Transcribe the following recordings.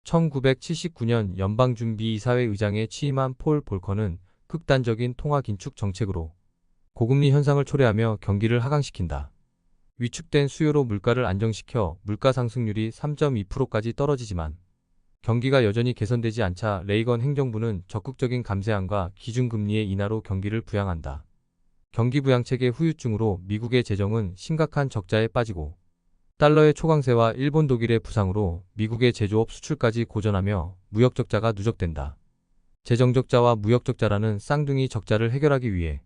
1979년 연방준비이사회 의장에 취임한 폴 볼커는 극단적인 통화 긴축 정책으로 고금리 현상을 초래하며 경기를 하강시킨다. 위축된 수요로 물가를 안정시켜 물가 상승률이 3.2%까지 떨어지지만 경기가 여전히 개선되지 않자 레이건 행정부는 적극적인 감세안과 기준금리의 인하로 경기를 부양한다. 경기 부양책의 후유증으로 미국의 재정은 심각한 적자에 빠지고 달러의 초강세와 일본 독일의 부상으로 미국의 제조업 수출까지 고전하며 무역적자가 누적된다. 재정적자와 무역적자라는 쌍둥이 적자를 해결하기 위해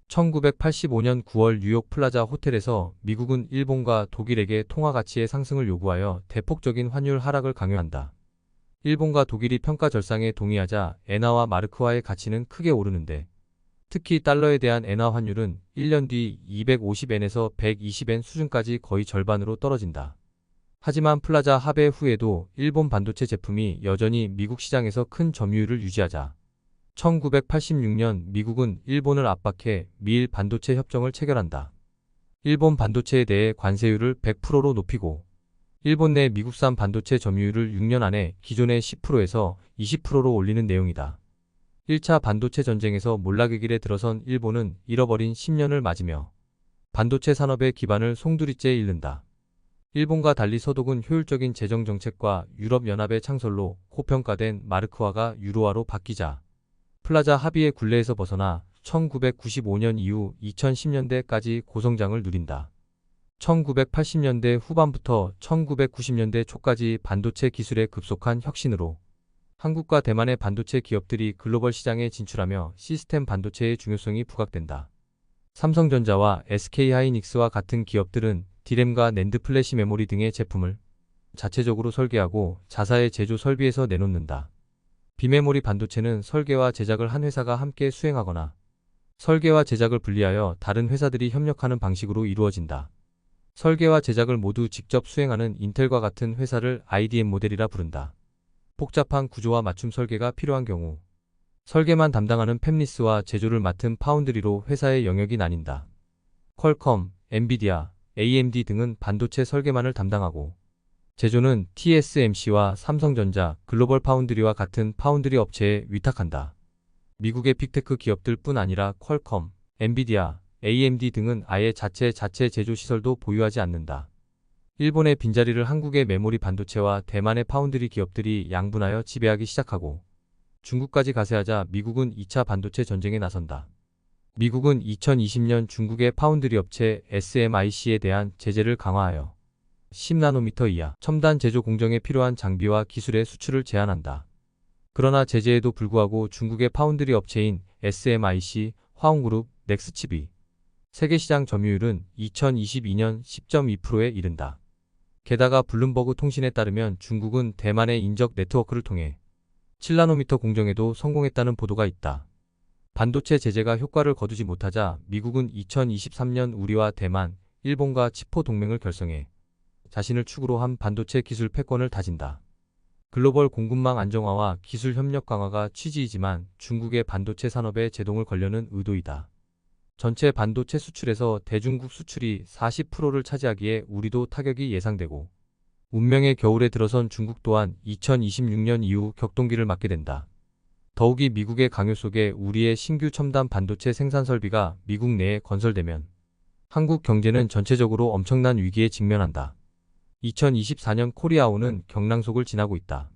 1985년 9월 뉴욕 플라자 호텔에서 미국은 일본과 독일에게 통화 가치의 상승을 요구하여 대폭적인 환율 하락을 강요한다. 일본과 독일이 평가 절상에 동의하자 엔화와 마르크화의 가치는 크게 오르는데 특히 달러에 대한 엔화 환율은 1년 뒤 250엔에서 120엔 수준까지 거의 절반으로 떨어진다. 하지만 플라자 합의 후에도 일본 반도체 제품이 여전히 미국 시장에서 큰 점유율을 유지하자 1986년 미국은 일본을 압박해 미일 반도체 협정을 체결한다. 일본 반도체에 대해 관세율을 100%로 높이고 일본 내 미국산 반도체 점유율을 6년 안에 기존의 10%에서 20%로 올리는 내용이다. 1차 반도체 전쟁에서 몰락의 길에 들어선 일본은 잃어버린 10년을 맞으며 반도체 산업의 기반을 송두리째에 잃는다. 일본과 달리 서독은 효율적인 재정 정책과 유럽연합의 창설로 고평가된 마르크화가 유로화로 바뀌자 플라자 합의의 굴레에서 벗어나 1995년 이후 2010년대까지 고성장을 누린다. 1980년대 후반부터 1990년대 초까지 반도체 기술의 급속한 혁신으로 한국과 대만의 반도체 기업들이 글로벌 시장에 진출하며 시스템 반도체의 중요성이 부각된다. 삼성전자와 SK하이닉스와 같은 기업들은 디램과 낸드 플래시 메모리 등의 제품을 자체적으로 설계하고 자사의 제조 설비에서 내놓는다. 비메모리 반도체는 설계와 제작을 한 회사가 함께 수행하거나 설계와 제작을 분리하여 다른 회사들이 협력하는 방식으로 이루어진다. 설계와 제작을 모두 직접 수행하는 인텔과 같은 회사를 IDM 모델이라 부른다. 복잡한 구조와 맞춤 설계가 필요한 경우 설계만 담당하는 팹리스와 제조를 맡은 파운드리로 회사의 영역이 나뉜다. 퀄컴, 엔비디아, AMD 등은 반도체 설계만을 담당하고 제조는 TSMC와 삼성전자, 글로벌 파운드리와 같은 파운드리 업체에 위탁한다. 미국의 빅테크 기업들 뿐 아니라 퀄컴, 엔비디아, AMD 등은 아예 자체 제조 시설도 보유하지 않는다. 일본의 빈자리를 한국의 메모리 반도체와 대만의 파운드리 기업들이 양분하여 지배하기 시작하고 중국까지 가세하자 미국은 2차 반도체 전쟁에 나선다. 미국은 2020년 중국의 파운드리 업체 SMIC에 대한 제재를 강화하여 10나노미터 이하 첨단 제조 공정에 필요한 장비와 기술의 수출을 제한한다. 그러나 제재에도 불구하고 중국의 파운드리 업체인 SMIC, 화홍그룹, 넥스칩이 세계시장 점유율은 2022년 10.2%에 이른다. 게다가 블룸버그 통신에 따르면 중국은 대만의 인적 네트워크를 통해 7나노미터 공정에도 성공했다는 보도가 있다. 반도체 제재가 효과를 거두지 못하자 미국은 2023년 우리와 대만, 일본과 치포 동맹을 결성해 자신을 축으로 한 반도체 기술 패권을 다진다. 글로벌 공급망 안정화와 기술 협력 강화가 취지이지만 중국의 반도체 산업에 제동을 걸려는 의도이다. 전체 반도체 수출에서 대중국 수출이 40%를 차지하기에 우리도 타격이 예상되고 운명의 겨울에 들어선 중국 또한 2026년 이후 격동기를 맞게 된다. 더욱이 미국의 강요 속에 우리의 신규 첨단 반도체 생산 설비가 미국 내에 건설되면 한국 경제는 전체적으로 엄청난 위기에 직면한다. 2024년 코리아오는 경랑속을 지나고 있다.